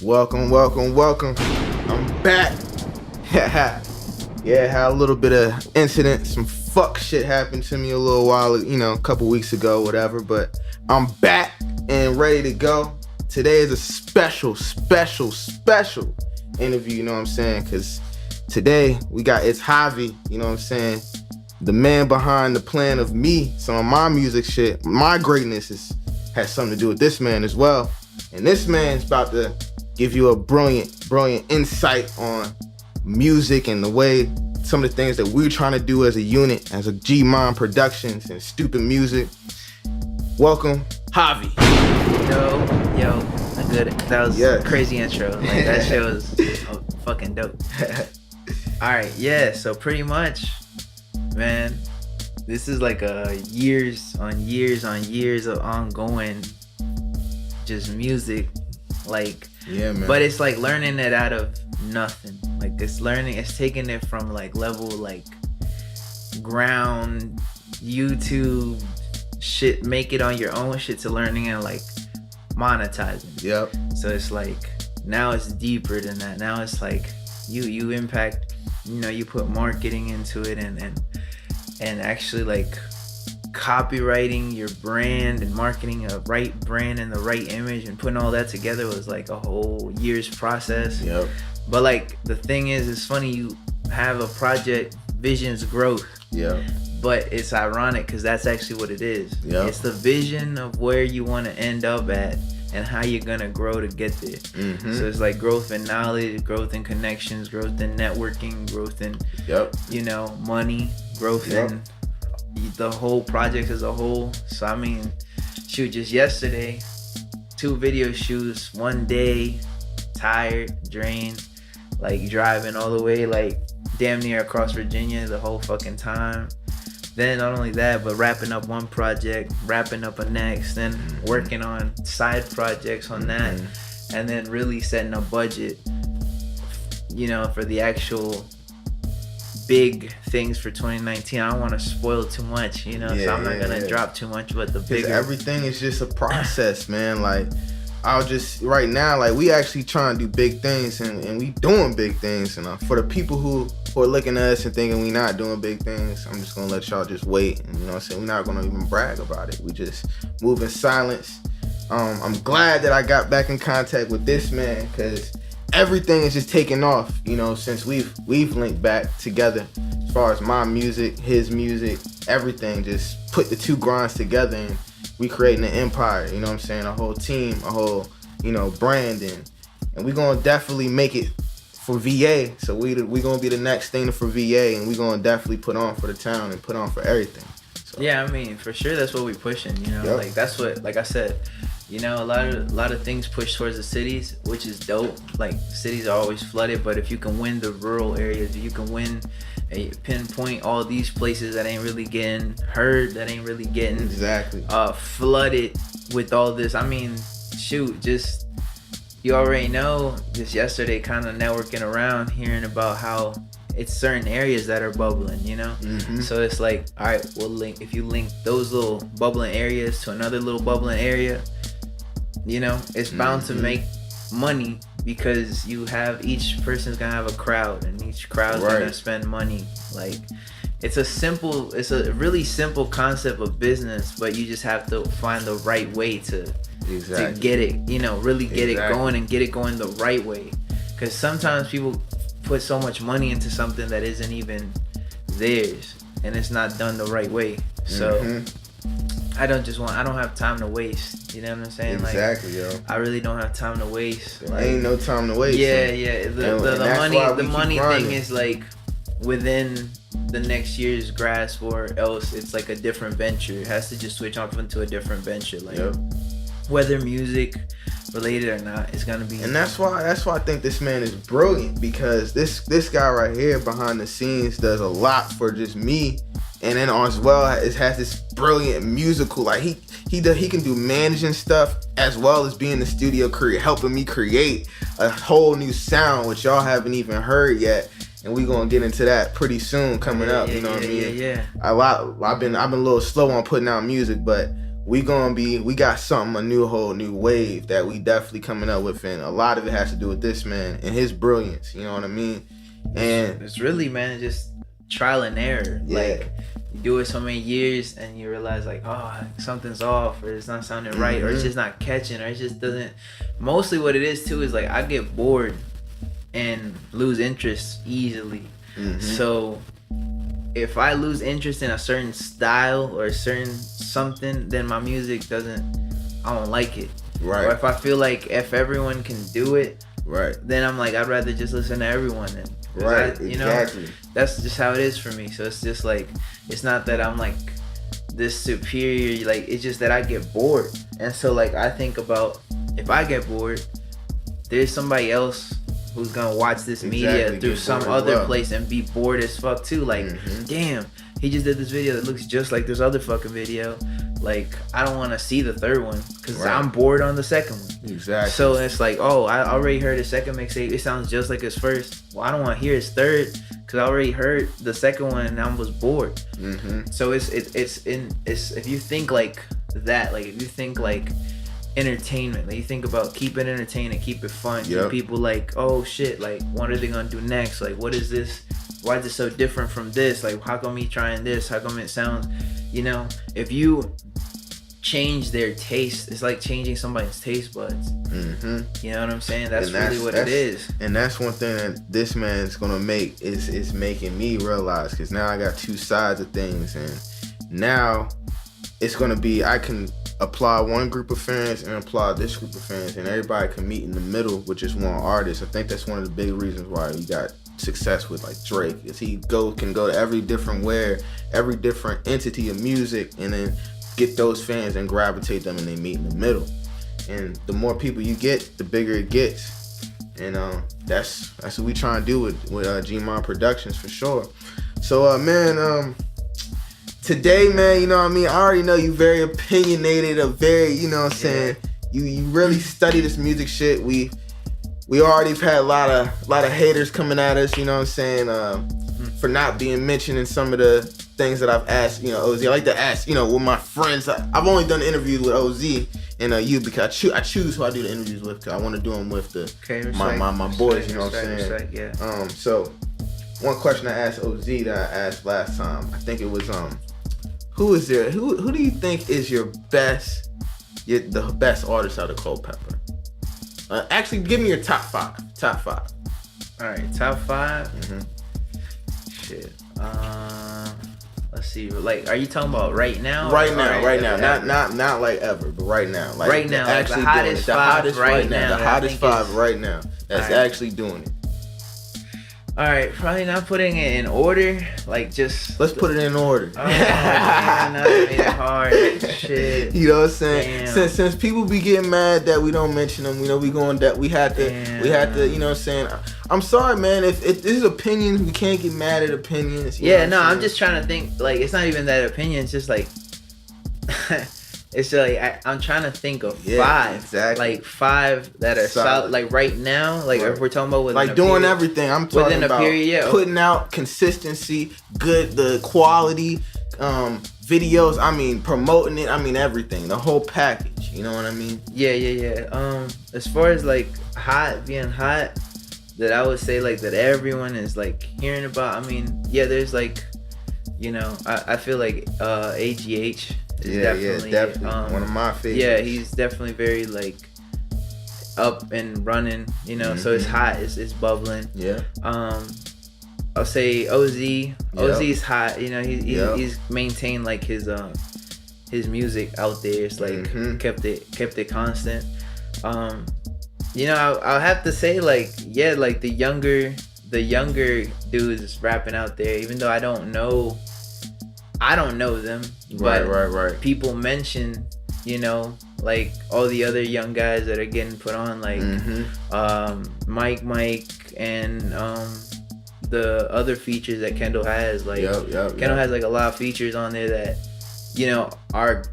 Welcome. I'm back. Yeah, had a little bit of incident. Some fuck shit happened to me a little while, a couple weeks ago, whatever. But I'm back and ready to go. Today is a special interview, you know what I'm saying? Because today it's Javi, you know what I'm saying? The man behind the plan of me, some of my music shit, my greatness has something to do with this man as well. And this man's about to give you a brilliant insight on music and the way some of the things that we're trying to do as a unit, as a G-Mon Productions and Stupid Music. Welcome, Javi. Yo, good. That was a crazy intro. Like that shit was fucking dope. All right, yeah. So pretty much, man, this is like a years on years of ongoing just music, like. Yeah, man. But it's like learning it out of nothing. Like it's taking it from like level like ground YouTube shit, make it on your own shit, to learning and like monetizing. Yep. So it's like now it's deeper than that. Now it's like you impact, you put marketing into it and actually like copywriting your brand and marketing a right brand and the right image and putting all that together was like a whole year's process. Yep. But like the thing is, it's funny, you have a project, vision's growth. Yeah. But it's ironic because that's actually what it is. Yep. It's the vision of where you want to end up at and how you're gonna grow to get there. Mm-hmm. So it's like growth in knowledge, growth in connections, growth in networking, growth in money, growth in the whole project as a whole. So I mean, shoot, just yesterday, 2 video shoots, one day, tired, drained, like driving all the way like damn near across Virginia the whole fucking time. Then not only that, but wrapping up one project, wrapping up a next, then working on side projects on that, and then really setting a budget, for the actual big things for 2019. I don't want to spoil too much, so I'm not gonna drop too much, but the bigger everything is just a process, man. Like I'll just right now, like we actually trying to do big things and we doing big things, and for the people who are looking at us and thinking we not doing big things, I'm just gonna let y'all just wait, and we're not gonna even brag about it. We just move in silence. I'm glad that I got back in contact with this man, because everything is just taking off, since we've linked back together. As far as my music, his music, everything, just put the two grinds together and we creating an empire, a whole team, a whole, brand, and we gonna definitely make it for VA. So we gonna be the next thing for VA, and we gonna definitely put on for the town and put on for everything. So. Yeah, I mean, for sure that's what we pushing, like that's what, like I said, a lot of things push towards the cities, which is dope. Like cities are always flooded, but if you can win the rural areas, if you can pinpoint all these places that ain't really getting heard, that ain't really getting flooded with all this. I mean, shoot, just you already know, just yesterday kind of networking around, hearing about how it's certain areas that are bubbling, So it's like, all right, if you link those little bubbling areas to another little bubbling area, it's bound to make money, because you have each person's gonna have a crowd, and each crowd's gonna spend money. Like it's a really simple concept of business, but you just have to find the right way to get it, really get it going and get it going the right way. Because sometimes people put so much money into something that isn't even theirs, and it's not done the right way. So I don't have time to waste. You know what I'm saying? Exactly, yo. I really don't have time to waste. There ain't no time to waste. Yeah, yeah. The money thing is like within the next year's grasp, or else it's like a different venture. It has to just switch off into a different venture. Like whether music related or not, it's gonna be. And that's why I think this man is brilliant, because this guy right here behind the scenes does a lot for just me. And then as well, it has this brilliant musical, like he can do managing stuff as well as being in the studio, helping me create a whole new sound, which y'all haven't even heard yet. And we gonna get into that pretty soon coming up. You know what I mean? Yeah. I've been a little slow on putting out music, but we got something, a whole new wave that we definitely coming up with, and a lot of it has to do with this man and his brilliance. You know what I mean? And it's really, man, just trial and error. Yeah. Like, you do it so many years and you realize like, oh, something's off, or it's not sounding right, or it's just not catching, or it just doesn't. Mostly what it is too is like I get bored and lose interest easily. So if I lose interest in a certain style or a certain something, then my music I don't like it. Right. Or if I feel like if everyone can do it, right, then I'm like, I'd rather just listen to everyone then. Right, exactly. That's just how it is for me. So it's just like, it's not that I'm like this superior, like it's just that I get bored. And so like I think about, if I get bored, there's somebody else who's gonna watch this media through some other place and be bored as fuck too. Like, damn, he just did this video that looks just like this other fucking video. Like, I don't want to see the third one because I'm bored on the second one. Exactly. So it's like, oh, I already heard his second mixtape. It sounds just like his first. Well, I don't want to hear his third because I already heard the second one and I was bored. So it's if you think like that, like if you think like entertainment, like you think about keep it entertaining, keep it fun, keep people like, oh shit, like what are they gonna do next? Like, what is this? Why is it so different from this? Like, how come he trying this? How come it sounds, you know? If you change their taste, it's like changing somebody's taste buds. You know what I'm saying? That's really what it is. And that's one thing that this man's gonna make is making me realize, because now I got two sides of things, and now it's gonna be, I can apply one group of fans and apply this group of fans, and everybody can meet in the middle with just one artist. I think that's one of the big reasons why you got success with like Drake, is he can go to every different entity of music and then get those fans and gravitate them, and they meet in the middle. And the more people you get, the bigger it gets. And that's what we trying to do with G-Mon Productions for sure. So man, today, man, you know what I mean, I already know you very opinionated, you know what I'm saying, you really study this music shit. We already have had a lot of haters coming at us, you know what I'm saying, for not being mentioned in some of the things that I've asked, you know, OZ. I like to ask, you know, with my friends. I've only done interviews with OZ and you, because I choose who I do the interviews with, because I want to do them with my boys, you know what I'm saying. So one question I asked OZ that I asked last time, I think it was who do you think is the best artist out of Culpepper? Actually, give me your top five. All right, top five. Shit. Let's see. Like, are you talking about right now? Right now. Not like ever, but right now. Like, right now. Actually like the hottest right now. The hottest five right now. That's actually doing it. All right, probably not putting it in order. Like, just let's put it in order. Oh, man, that made it hard. Shit. You know what I'm saying? Since people be getting mad that we don't mention them, you know, we had to, you know what I'm saying? I'm sorry, man. If this is opinions, we can't get mad at opinions. I'm just trying to think. Like, it's not even that opinion. It's just like, it's just like I'm trying to think of five. Exactly. Like five that are solid. Like right now, like if we're talking about within like doing period, everything. I'm talking within about period, putting out consistency, the quality, videos. I mean, promoting it. I mean, everything, the whole package. You know what I mean? Yeah. As far as like being hot, that I would say like that everyone is like hearing about. I mean, there's like, you know, I feel like AGH. Definitely one of my favorites. Yeah, he's definitely very like up and running, you know. So it's hot, it's bubbling. I'll say OZ. OZ's hot, you know. He's maintained like his music out there. It's like kept it constant. You know, I'll have to say like like the younger dudes rapping out there, even though I don't know them, but right. People mention, you know, like all the other young guys that are getting put on, like Mike and the other features that Kendall has, like Kendall has like a lot of features on there that, you know, are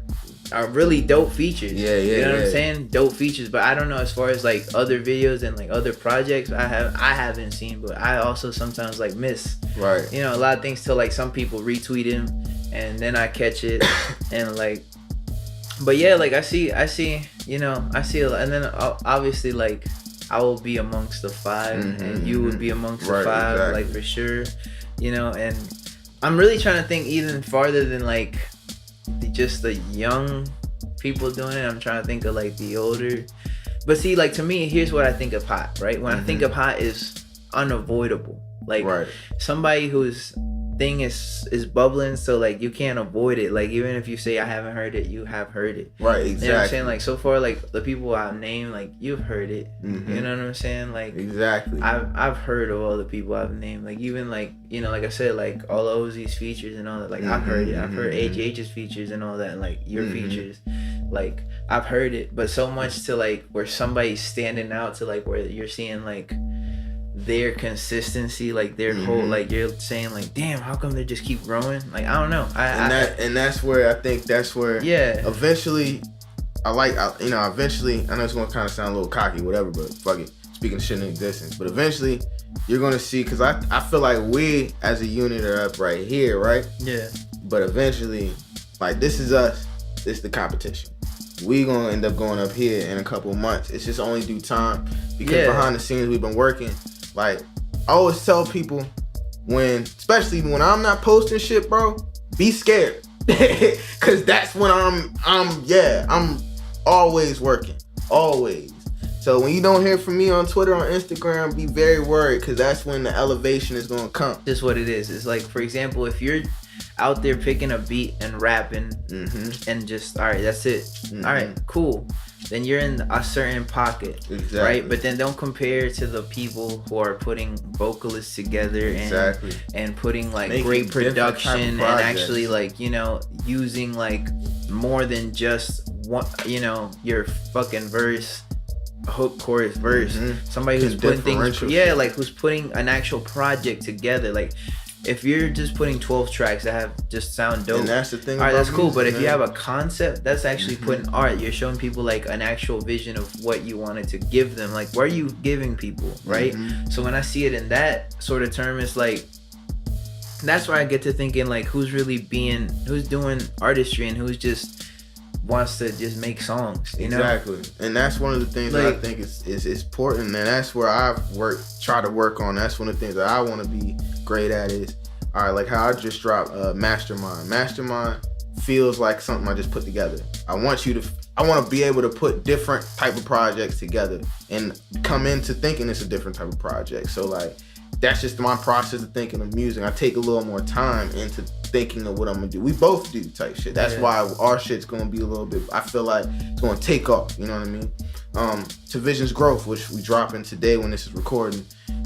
really dope features. You know what I'm saying? Dope features. But I don't know, as far as like other videos and like other projects I haven't seen, but I also sometimes like miss. Right. You know, a lot of things till like some people retweet him and then I catch it and like But yeah, like I see, you know, I see, and then obviously like I will be amongst the 5, and you would be amongst the 5, exactly. Like for sure, you know. And I'm really trying to think even farther than like just the young people doing it. I'm trying to think of like the older. But see, like to me, here's what I think of hot, right? When I think of hot is unavoidable. Like somebody whose thing is bubbling, so like you can't avoid it. Like even if you say I haven't heard it, you have heard it. Right, exactly. You know what I'm saying? Like so far, like the people I've named, like you've heard it. You know what I'm saying? Like exactly. I've heard of all the people I've named. Like even like, you know, like I said, like all Ozzy's features and all that. Like I've heard it. I've heard HH's features and all that, and like your features. Like I've heard it, but so much to like where somebody's standing out to like where you're seeing like their consistency, like their whole, like you're saying like, damn, how come they just keep growing? Like I don't know. And that's where I think that's where eventually eventually, I know it's gonna kind of sound a little cocky, whatever, but fuck it, speaking of shit in existence, but eventually you're gonna see, because I feel like we as a unit are up right here, right? Yeah. But eventually, like this is us, this is the competition. We gonna end up going up here in a couple of months. It's just only due time, because behind the scenes we've been working. Like I always tell people, especially when I'm not posting shit, bro, be scared, cause that's when I'm always working, always. So when you don't hear from me on Twitter, on Instagram, be very worried, cause that's when the elevation is gonna come. Just what it is. It's like, for example, if you're out there picking a beat and rapping and just, all right, that's it. All right, cool. Then you're in a certain pocket, right? But then don't compare to the people who are putting vocalists together and putting like making great production and actually like, you know, using like more than just one, you know, your fucking verse, hook, chorus, verse. Somebody who's putting things, like who's putting an actual project together. Like if you're just putting 12 tracks that have just sound dope, and that's the thing. All right, that's cool. But if you have a concept, that's actually putting art. You're showing people like an actual vision of what you wanted to give them. Like, what are you giving people, right? So when I see it in that sort of term, it's like that's where I get to thinking like who's doing artistry and who's just wants to just make songs, you know? Exactly. And that's one of the things that I think is important, and that's where I've try to work on. That's one of the things that I want to be great at is, all right, like how I just dropped Mastermind. Mastermind feels like something I just put together. I want to be able to put different type of projects together and come into thinking it's a different type of project. So like, that's just my process of thinking of music. I take a little more time into thinking of what I'm gonna do. We both do type shit. That's why our shit's gonna be a little bit, I feel like it's gonna take off, you know what I mean? To Vision's Growth, which we dropping today when this is recording,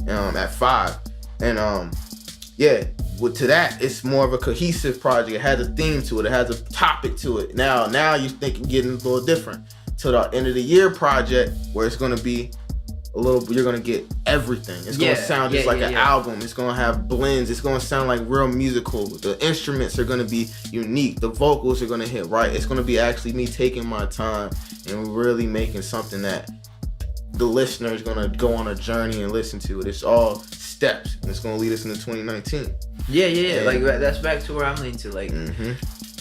at 5. And to that, it's more of a cohesive project. It has a theme to it. It has a topic to it. Now you're thinking getting a little different. To the end of the year project, where it's gonna be you're gonna get everything. It's gonna sound just like an album. It's gonna have blends. It's gonna sound like real musical. The instruments are gonna be unique. The vocals are gonna hit right. It's gonna be actually me taking my time and really making something that the listener is gonna go on a journey and listen to it. It's all steps, and it's gonna lead us into 2019. Yeah. Like that's back to where I'm leaning to. Like,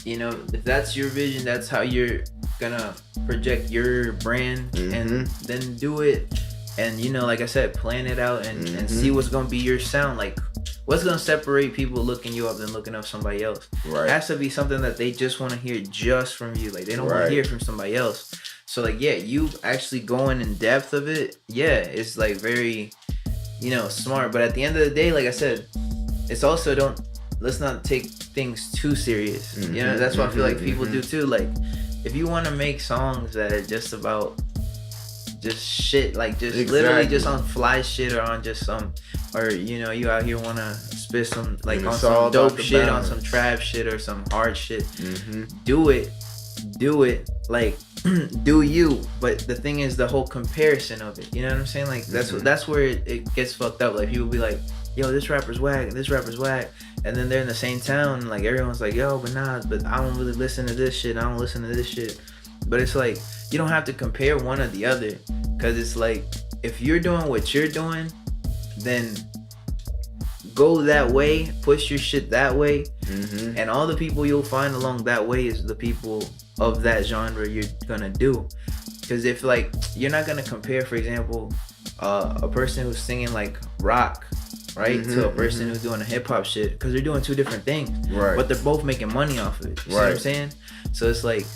you know, if that's your vision, that's how you're gonna project your brand, and then do it. And, you know, like I said, plan it out and see what's going to be your sound. Like, what's going to separate people looking you up than looking up somebody else? Right. It has to be something that they just want to hear just from you. Like, they don't want to hear from somebody else. So, like, you actually going in depth of it, it's, like, very, you know, smart. But at the end of the day, like I said, it's also let's not take things too serious. You know, that's what I feel like people do, too. Like, if you want to make songs that are just about just shit, like just literally just on fly shit or on just some, or you know, you out here want to spit some like on some dope shit, balance. On some trap shit or some hard shit, do it like do you. But the thing is the whole comparison of it, you know what I'm saying? Like that's where it gets fucked up. Like people be like, yo, this rapper's whack and this rapper's whack, and then they're in the same town, like everyone's like, yo, but I don't really listen to this shit, I don't listen to this shit. But it's like, you don't have to compare one or the other, because it's like, if you're doing what you're doing, then go that way, push your shit that way, and all the people you'll find along that way is the people of that genre you're gonna do. Because if like you're not gonna compare, for example, a person who's singing like rock, right, to a person who's doing a hip hop shit, because they're doing two different things, right? But they're both making money off of it. You see what I'm saying? So it's like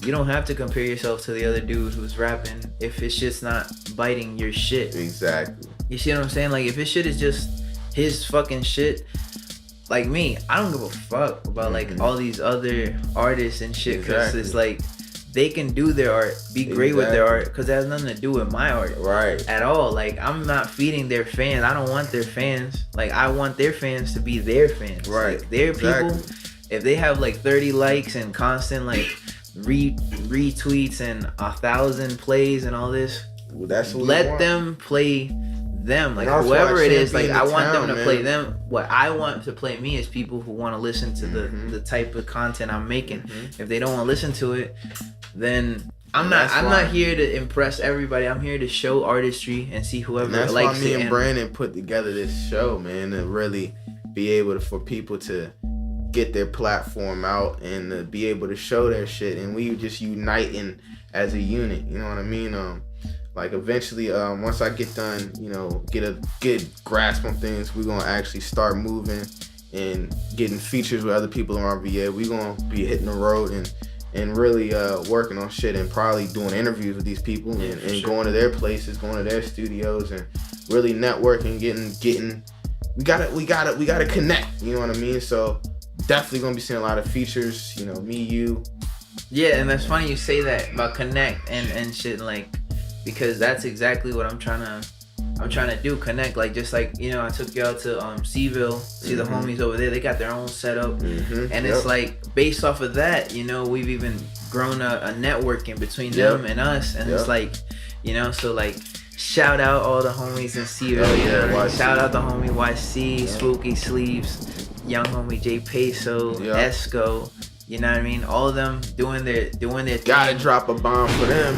you don't have to compare yourself to the other dude who's rapping if it's just not biting your shit. Exactly. You see what I'm saying? Like if his shit is just his fucking shit, like me, I don't give a fuck about like all these other artists and shit, because it's like they can do their art, be great with their art, because it has nothing to do with my art, right? At all. Like I'm not feeding their fans. I don't want their fans. Like I want their fans to be their fans, right? Like, their people. If they have like 30 likes and constant like retweets and 1,000 plays and all this, that's what let them play them. Like whoever it is, like I want them to play them. What I want to play me is people who want to listen to the type of content I'm making. If they don't want to listen to it, then I'm not here to impress everybody. I'm here to show artistry and see whoever likes it. That's why me and Brandon put together this show, man, to really be able for people to get their platform out and to be able to show their shit, and we just uniting as a unit. You know what I mean? Like eventually, once I get done, get a good grasp on things, we're gonna actually start moving and getting features with other people in our VA. We're gonna be hitting the road and really working on shit and probably doing interviews with these people and going to their places, going to their studios, and really networking, getting. We gotta connect. You know what I mean? So definitely gonna be seeing a lot of features. Me, you. Yeah, and that's funny you say that about connect and shit, like, because that's exactly what I'm trying to do, connect. Like just like I took y'all to Seville, see the homies over there. They got their own setup, and it's like based off of that, we've even grown a network in between them and us, and it's like, so like shout out all the homies in Seville. Shout out the homie YC, Spooky Sleeves, young homie J Peso, Esco. You know what I mean? All of them doing their Gotta thing. Drop a bomb for them.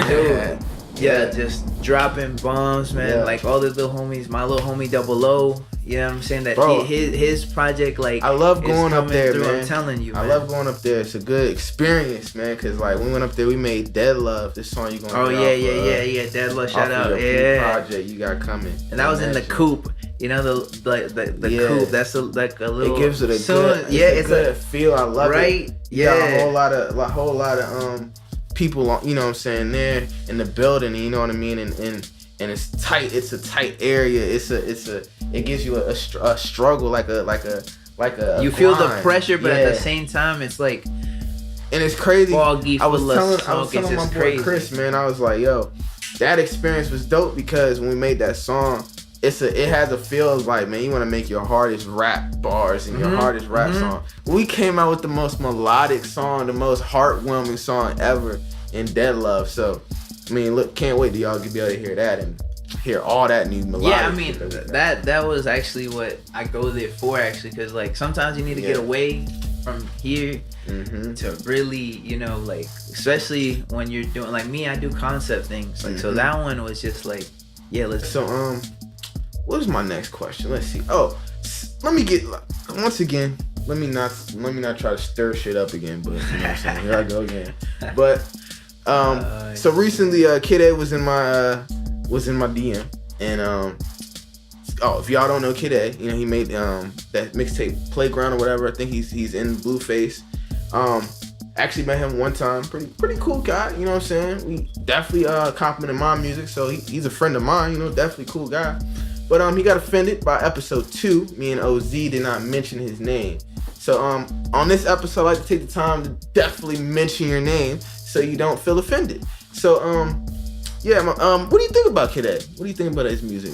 Dude. Yeah, just dropping bombs, man. Like all the little homies, my little homie Double O. You know what I'm saying? That his project, like, I love going up there, through, man. I'm telling you, man. I love going up there. It's a good experience, man. Cause like we went up there, we made Dead Love. This song you gonna? Oh yeah. Dead Love, shout out, project you got coming. And that was in the coupe. The coupe. That's like a little. It gives it a good. It's a good feel. I love it. Right? You got a whole lot of people, you know what I'm saying, there in the building, you know what I mean, and it's tight. It's a tight area. It gives you a struggle, like a you feel the pressure, but at the same time it's like, and it's crazy. Foggy, I was telling my boy Chris, man, I was like, yo, that experience was dope, because when we made that song, it has a feel of like, man, you want to make your hardest rap bars and your hardest rap song. We came out with the most melodic song, the most heartwarming song ever in Dead Love. So, I mean, look, can't wait till y'all be able to hear that and hear all that new melodic. Yeah, I mean, that was actually what I go there for, actually, because like sometimes you need to get away from here to really, like, especially when you're doing, like me, I do concept things, like so that one was just like, let's. So what is my next question? Let's see. Oh, let me get, once again, let me not try to stir shit up again, but you know what I'm saying? Here I go again. But so recently Kid A was in my DM, and if y'all don't know Kid A, he made that mixtape Playground or whatever. I think he's in Blueface. Actually met him one time. Pretty cool guy, you know what I'm saying? We definitely complimented my music, so he's a friend of mine, definitely cool guy. But he got offended by episode 2. Me and OZ did not mention his name. So on this episode, I like to take the time to definitely mention your name so you don't feel offended. So what do you think about Kid A? What do you think about his music?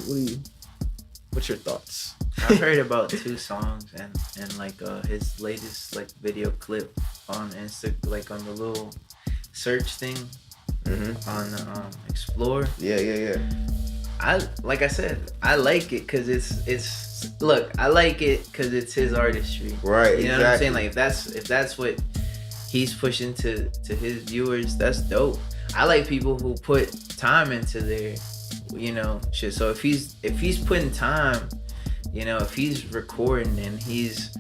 What's your thoughts? I've heard about 2 songs and like his latest like video clip on Insta, like on the little search thing on Explore. Yeah. Like I said, I like it because I like it because it's his artistry. Right. You know what I'm saying? Like if that's what he's pushing to his viewers, that's dope. I like people who put time into their, shit. So if he's putting time You know, if he's recording and he's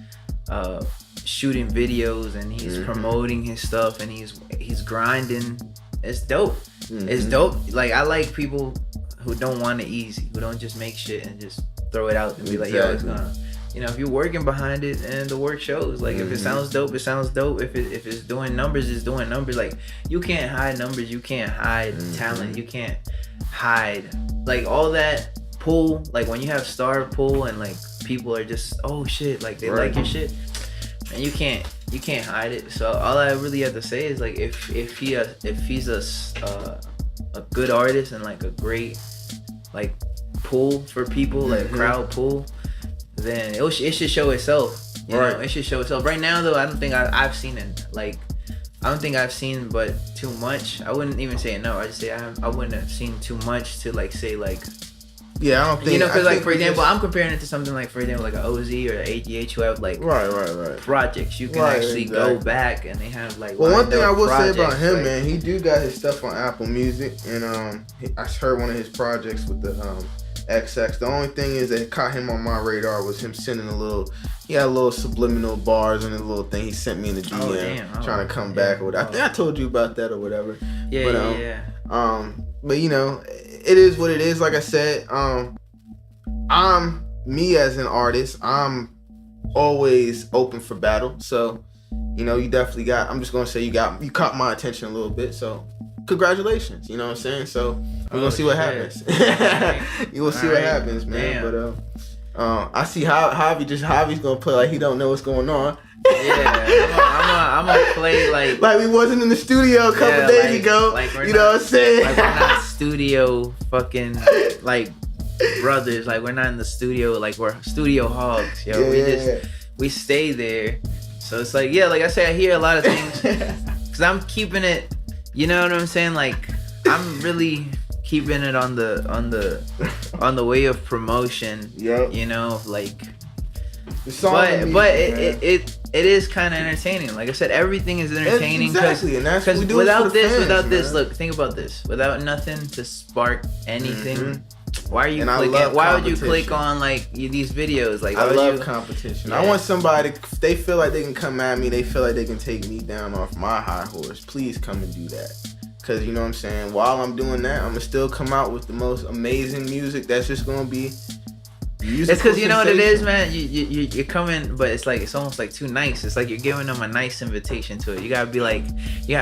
shooting videos and he's promoting his stuff and he's grinding, it's dope. It's dope. Like, I like people who don't want it easy, who don't just make shit and just throw it out and be like, yo, it's gonna, you know, if you're working behind it and the work shows. Like, if it sounds dope, it sounds dope. If it's doing numbers, it's doing numbers. Like, you can't hide numbers, you can't hide talent, you can't hide like all that pull. Like, when you have star pull and like people are just, oh shit, like they like your shit, and you can't hide it. So all I really have to say is, like, if he's a good artist and like a great like pull for people, like crowd pull, then it should show itself. You know, it should show itself. Right now though, I don't think I've seen it. Like, I don't think I've seen but too much. I wouldn't even say no. I just say I wouldn't have seen too much to like say like. Yeah, I don't think. You know, because like, for example, I'm comparing it to something like, for example, like an OZ or an AGH, who have like projects. You can actually go back and they have like. Well, one thing I will say about him, like, man, he do got his stuff on Apple Music, and I heard one of his projects with the XX. The only thing is that caught him on my radar was him sending he had a little subliminal bars and a little thing he sent me in the DM trying to come back or whatever. I think I told you about that or whatever. But you know, it is what it is. Like I said, I'm me as an artist. I'm always open for battle. So, you know, you definitely got. I'm just gonna say you caught my attention a little bit. So, congratulations. You know what I'm saying? So we're gonna see what happens. You will see what happens, man. Damn. But I see Javi's gonna play like he don't know what's going on. I'm gonna play like we wasn't in the studio a couple days ago. Like, you know what I'm saying? Like, we're not studio fucking like brothers. Like, we're not in the studio. Like, we're studio hogs, yo. We stay there. So it's like, like I say, I hear a lot of things because I'm keeping it. You know what I'm saying? Like, I'm really keeping it on the way of promotion. You know, like. But it is kind of entertaining. Like I said, everything is entertaining. Because without this, look, think about this. Without nothing to spark anything, why are you clicking? Why would you click on like these videos? Like, I love competition. I want somebody. If they feel like they can come at me, they feel like they can take me down off my high horse. Please come and do that. Cause you know what I'm saying. While I'm doing that, I'm gonna still come out with the most amazing music. That's just gonna be. It's because you know what it is, man. You're coming, but it's like it's almost like too nice. It's like you're giving them a nice invitation to it. You gotta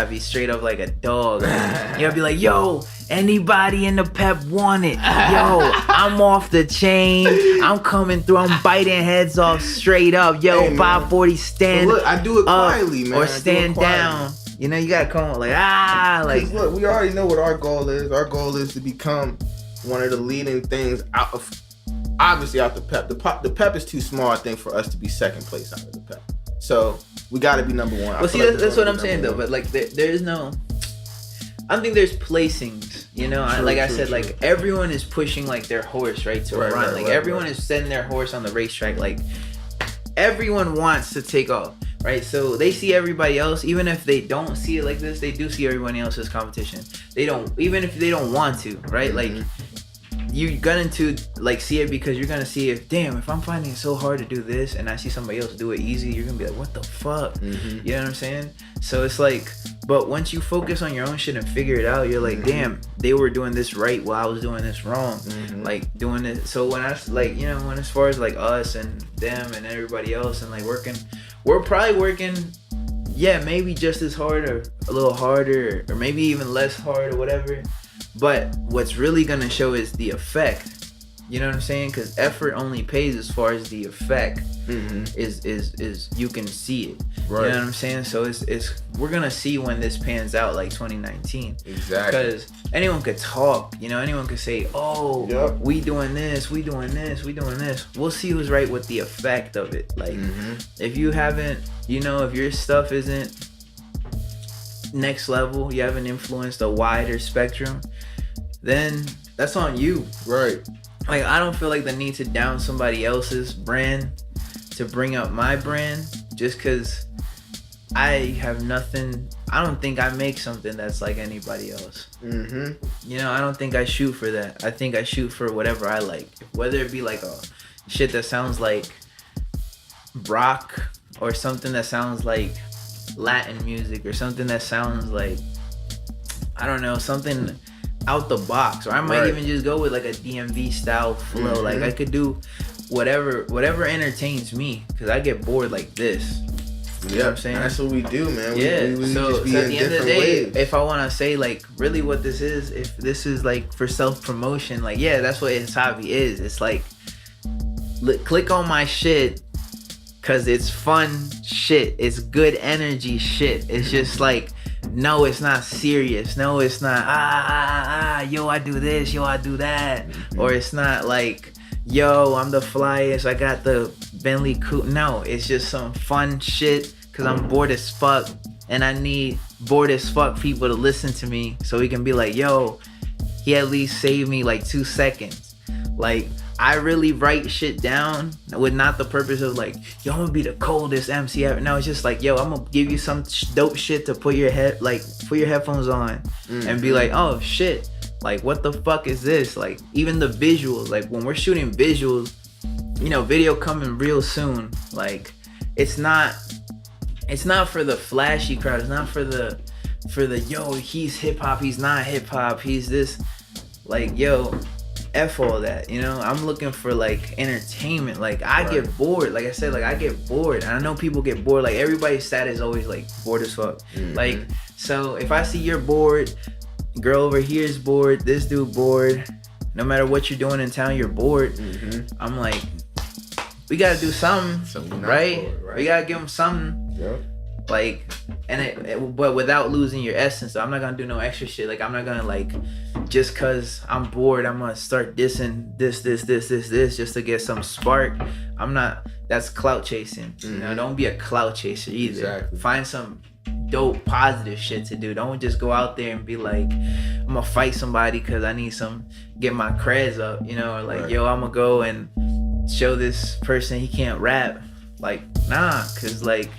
be straight up like a dog. You gotta be like, yo, anybody in the pep want it? Yo, I'm off the chain. I'm coming through. I'm biting heads off straight up. Yo, hey, 540 stand. So look, I do it quietly, man. Or stand down. You know, you gotta come like look, we already know what our goal is. Our goal is to become one of the leading things out of. Obviously out the pep. The pep is too small, I think, for us to be second place out of the pep. So we got to be number one. Well, see, that's what I'm saying though. But like, there is no. I don't think there's placings. You know, like everyone is pushing like their horse right to a run. Like everyone is setting their horse on the racetrack. Like everyone wants to take off. Right, so they see everybody else, even if they don't see it like this, they do see everybody else's competition. They don't, even if they don't want to, right? Like. You're going to like see it because you're gonna see if I'm finding it so hard to do this and I see somebody else do it easy, you're gonna be like, what the fuck? You know what I'm saying? So it's like, but once you focus on your own shit and figure it out, you're like, damn, they were doing this right while I was doing this wrong. Like doing it. So when I like, you know, when as far as like us and them and everybody else and like we're probably working maybe just as hard or a little harder or maybe even less hard or whatever. But what's really gonna show is the effect. You know what I'm saying? Because effort only pays as far as the effect is you can see it. Right. You know what I'm saying? So it's we're gonna see when this pans out, like 2019. Exactly. Because anyone could talk. You know, anyone could say, "Oh, we doing this, we doing this, we doing this." We'll see who's right with the effect of it. Like, if you haven't, you know, if your stuff isn't next level, you haven't influenced a wider spectrum, then that's on you. Right. Like, I don't feel like the need to down somebody else's brand to bring up my brand just because I have nothing. I don't think I make something that's like anybody else. You know, I don't think I shoot for that. I think I shoot for whatever I like, whether it be like a shit that sounds like rock or something that sounds like Latin music or something that sounds like, I don't know, something out the box. Or I might even just go with like a DMV style flow. Like I could do whatever entertains me, because I get bored like this. You know what I'm saying? That's what we do, man. We so just be at in the end of the different day, waves. if I want to say like really what this is, if this is like for self-promotion, like that's what Hisabi is. It's like, click on my shit because it's fun shit. It's good energy shit. It's just like, no, it's not serious. No, it's not, yo, I do this, yo, I do that. Or it's not like, yo, I'm the flyest, I got the Bentley coupe. No, it's just some fun shit because I'm bored as fuck and I need bored as fuck people to listen to me so we can be like, yo, he at least saved me like 2 seconds. Like, I really write shit down with not the purpose of like, yo, I'm gonna be the coldest MC ever. No, it's just like, yo, I'm gonna give you some dope shit to put your headphones on and be like, oh shit, like what the fuck is this? Like even the visuals, like when we're shooting visuals, you know, video coming real soon. Like it's not for the flashy crowd. It's not for the yo, he's hip hop, he's not hip hop, he's this. Like, yo, F all that, you know? I'm looking for like entertainment. Like I get bored. Like I said, like I get bored. And I know people get bored. Like everybody's stat is always like bored as fuck. Like, so if I see you're bored, girl over here is bored, this dude bored, no matter what you're doing in town, you're bored. I'm like, we gotta do something, right? We gotta give them something. Yep. Like, and but without losing your essence. So I'm not gonna do no extra shit. Like I'm not gonna like, just cause I'm bored, I'm gonna start dissing this just to get some spark. I'm not. That's clout chasing. You know, don't be a clout chaser either. Exactly. Find some dope, positive shit to do. Don't just go out there and be like, I'm gonna fight somebody cause I need get my creds up. You know, or like, yo, I'm gonna go and show this person he can't rap. Like, nah, cause like,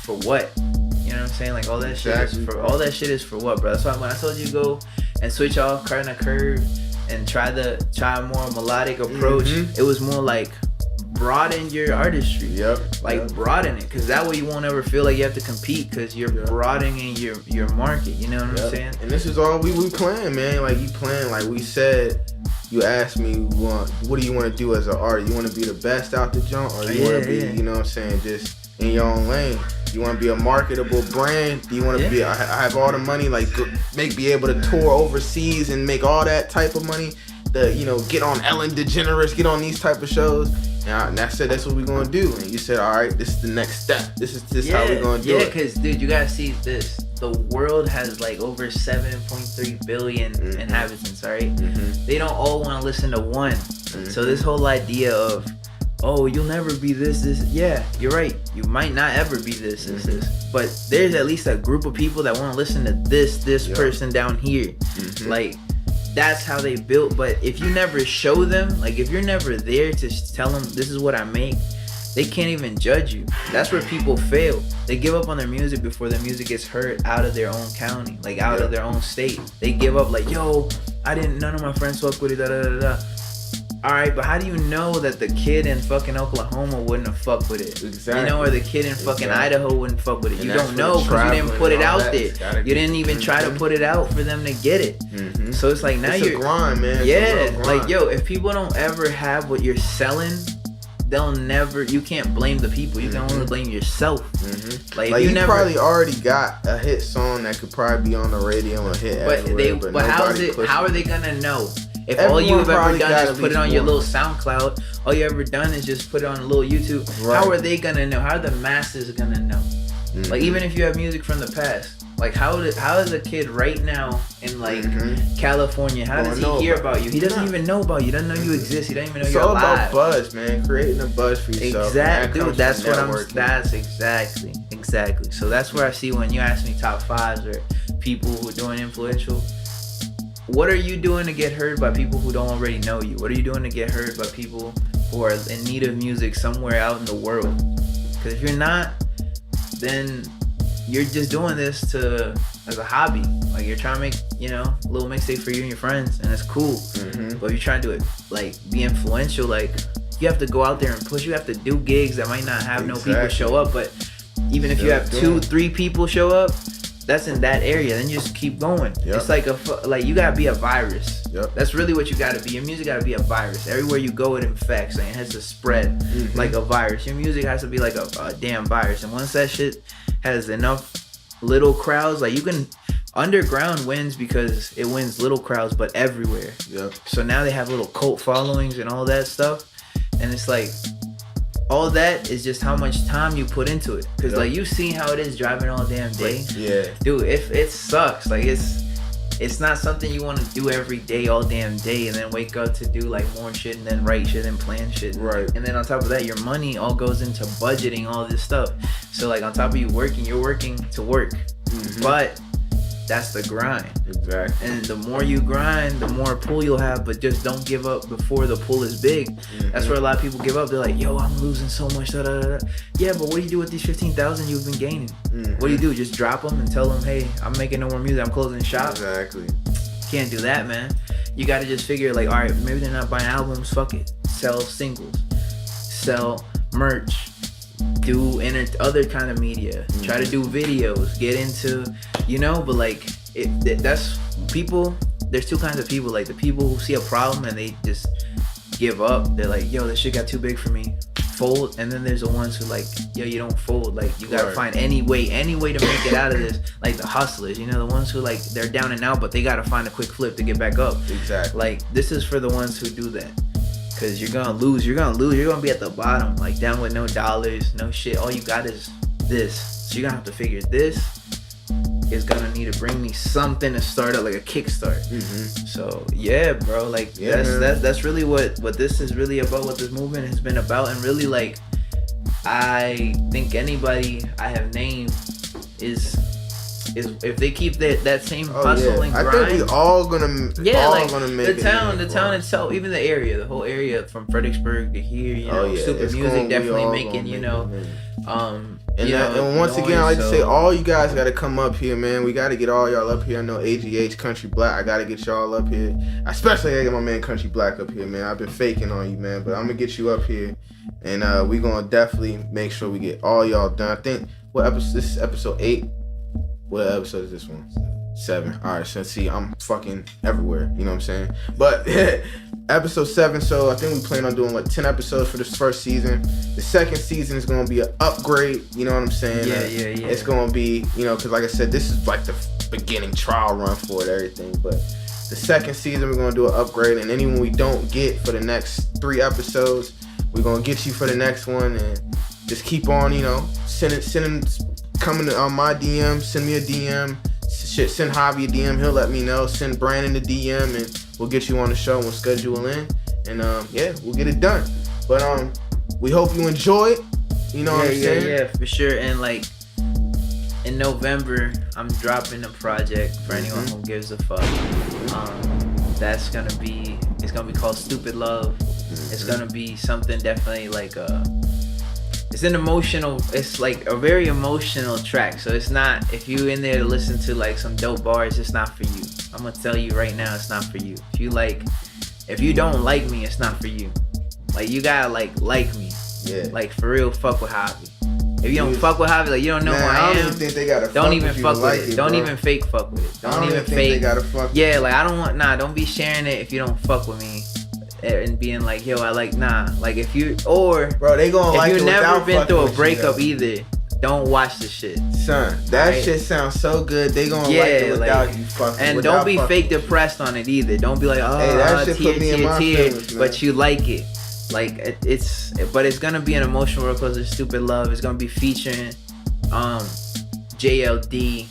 for what? You know what I'm saying? Like all that shit is for what, bro? That's why when I told you go and switch off kind of curve and try a more melodic approach, it was more like broaden your artistry. Broaden it, because that way you won't ever feel like you have to compete, because you're broadening your market. You know what I'm saying? And this is all we playing, man. Like you playing, like we said. You asked me, what do you want to do as an artist? You want to be the best out the jump, or you want to be, you know what I'm saying, just in your own lane? You want to be a marketable brand? Do you want to be? I have all the money, like be able to tour overseas and make all that type of money. Get on Ellen DeGeneres, get on these type of shows. And I said that's what we're gonna do. And you said, all right, this is the next step. This is how we're gonna do it. Yeah, because dude, you gotta see this. The world has like over 7.3 billion inhabitants. All right, they don't all want to listen to one. So this whole idea of, oh, you'll never be this. Yeah, you're right. You might not ever be this. But there's at least a group of people that want to listen to this person down here. Like, that's how they built. But if you never show them, like if you're never there to tell them this is what I make, they can't even judge you. That's where people fail. They give up on their music before their music gets heard out of their own county, like out of their own state. They give up like, yo, none of my friends fuck with it, Alright, but how do you know that the kid in fucking Oklahoma wouldn't have fucked with it? Exactly. You know, or the kid in fucking Idaho wouldn't fuck with it. And you don't know because you didn't put it out there. You didn't even try to put it out for them to get it. So it's like now it's a grind, man. Yeah, like yo, if people don't ever have what you're selling, you can't blame the people. You can only blame yourself. Like you probably already got a hit song that could probably be on the radio and hit everywhere. But how are they gonna know? If all you've ever done is put it on your little SoundCloud, all you ever done is just put it on a little YouTube, how are they gonna know? How are the masses gonna know? Like even if you have music from the past, like how is a kid right now in like California, how does he hear about you? He doesn't even know about you. He doesn't know you exist. He doesn't even know you're alive. It's all about buzz, man. Creating a buzz for yourself. Exactly, dude. That's exactly. So that's where I see when you ask me top fives or people who are doing influential. What are you doing to get heard by people who don't already know you? What are you doing to get heard by people who are in need of music somewhere out in the world? Because if you're not, then you're just doing this as a hobby. Like you're trying to make, a little mixtape for you and your friends, and it's cool. But if you're trying to do it, like be influential, like you you have to go out there and push. You have to do gigs that might not have no people show up, but even if you have 2-3 people show up, that's in that area. Then you just keep going. It's like you gotta be a virus. That's really what you gotta be. Your music gotta be a virus. Everywhere you go, it infects and it has to spread like a virus. Your music has to be like a damn virus. And once that shit has enough little crowds, like you can. Underground wins because it wins little crowds, but everywhere. So now they have little cult followings and all that stuff, and it's like all that is just how much time you put into it. Cause like you seen how it is driving all damn day. Dude, if it sucks, like it's not something you want to do every day, all damn day, and then wake up to do like more shit and then write shit and plan shit. And then on top of that, your money all goes into budgeting all this stuff. So like on top of you working, you're working to work, but that's the grind. And the more you grind, the more pull you'll have, but just don't give up before the pull is big. That's where a lot of people give up. They're like, yo, I'm losing so much. Yeah, but what do you do with these 15,000 you've been gaining? What do you do? Just drop them and tell them, hey, I'm making no more music. I'm closing the shop. Can't do that, man. You got to just figure like, all right, maybe they're not buying albums. Fuck it. Sell singles. Sell merch. Do other kind of media. Try to do videos. Get into, but like that's people. There's two kinds of people. Like the people who see a problem and they just give up. They're like, yo, this shit got too big for me. Fold. And then there's the ones who like, yo, you don't fold. Like you gotta find any way to make it out of this. Like the hustlers, the ones who like they're down and out, but they gotta find a quick flip to get back up. Like this is for the ones who do that. Cause you're gonna lose, you're gonna be at the bottom, like down with no dollars, no shit. All you got is this. So you're gonna have to figure this is gonna need to bring me something to start up, like a kickstart. So yeah, bro, like that's really what this is really about, what this movement has been about. And really like I think anybody I have named is if they keep that same hustle and grind. I think we all gonna make the town itself, even the area, the whole area from Fredericksburg to here, Super Music definitely making, and once again, I like to say, all you guys got to come up here, man. We got to get all y'all up here. I know AGH Country Black. I got to get y'all up here. Especially I got my man Country Black up here, man. I've been faking on you, man, but I'm gonna get you up here, and we gonna definitely make sure we get all y'all done. I think this is episode 8. What episode is this one? 7. All right, so see, I'm fucking everywhere. You know what I'm saying? But episode 7. So I think we plan on doing 10 episodes for this first season. The second season is gonna be an upgrade. You know what I'm saying? Yeah. It's gonna be, because like I said, this is like the beginning trial run for it, everything. But the second season, we're gonna do an upgrade, and anyone we don't get for the next 3 episodes, we're gonna get you for the next one, and just keep on, sending. Coming on my DM, send me a DM. Shit, send Javi a DM, he'll let me know. Send Brandon a DM, and we'll get you on the show. We'll schedule in, and we'll get it done. But we hope you enjoy it. You know what I'm saying? Yeah, for sure. And like in November, I'm dropping a project for anyone who gives a fuck. It's gonna be called Stupid Love. It's gonna be something definitely like it's like a very emotional track. So it's not, if you in there to listen to like some dope bars, it's not for you. I'm gonna tell you right now, it's not for you. If you don't like me, it's not for you. Like you gotta like me. Yeah. Like for real, fuck with Javi. If you don't fuck with Javi, like you don't know who I am. I don't even think they gotta don't fuck even with you fuck to with like it. it, Don't bro. even fake fuck with it. Don't even think they gotta fuck with Yeah, like I don't want, don't be sharing it if you don't fuck with me. And being like, yo, I like, like if you, or bro, they gonna like if it you've never without been through a fucking breakup with you, either, don't watch the shit. Son, that shit sounds so good. They gonna like it without you fucking. And don't be fake depressed on it either. Don't be like, oh, hey, that shit put me in my feelings, man. But you like it. Like but it's gonna be an emotional roller coaster. Stupid Love. It's gonna be featuring JLD,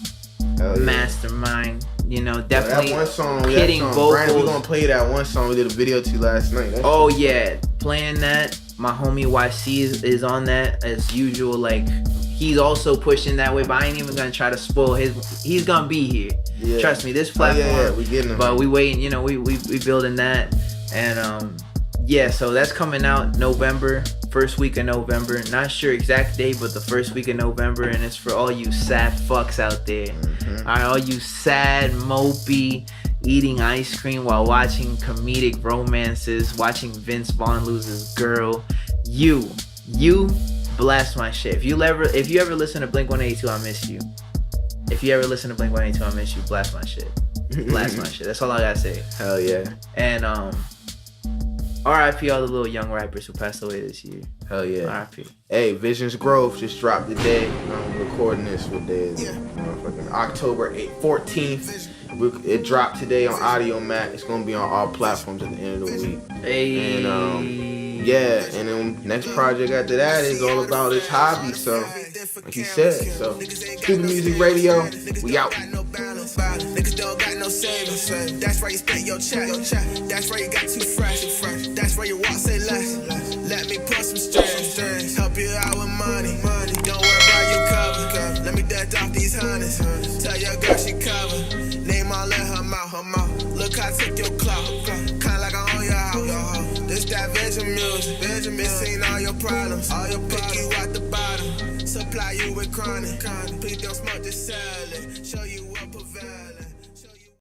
Mastermind. Definitely that one song, hitting vocals. Brandon, we gonna play that one song we did a video to last night. Playing that. My homie YC is on that as usual. Like he's also pushing that way, but I ain't even gonna try to spoil he's gonna be here. Yeah. Trust me, this platform. We getting him. But we waiting. We building that, and so that's coming out November, first week of November. Not sure exact date, but the first week of November, and it's for all you sad fucks out there. All right, all you sad, mopey, eating ice cream while watching comedic romances, watching Vince Vaughn lose his girl. You blast my shit. If you ever listen to Blink 182, I miss you. If you ever listen to Blink 182, I miss you. Blast my shit. Blast my shit. That's all I gotta say. Hell yeah. And R.I.P. all the little young rappers who passed away this year. Hell yeah. R.I.P. Hey, Visions Growth just dropped today. I'm recording this with fucking October 14th. It dropped today on Audio Mac. It's gonna be on all platforms at the end of the week. Hey. And and then next project after that is all about his hobby. So, like he said, so Stupid Music Radio, we out. Niggas don't got no savings. That's why you spent your check. That's why you got too fresh. That's why you walk say less. Let me put some strings. Help you out with money. Don't worry about you cover. Let me dust off these hundreds. Tell your girl she cover. Name all in her mouth. Look, I took your clout. Kinda like I own your house. This that vision music. Been seeing all your problems. Pick you out the bottom. Supply you with chronic. Please don't smoke, just sell it. Show you what prevalent.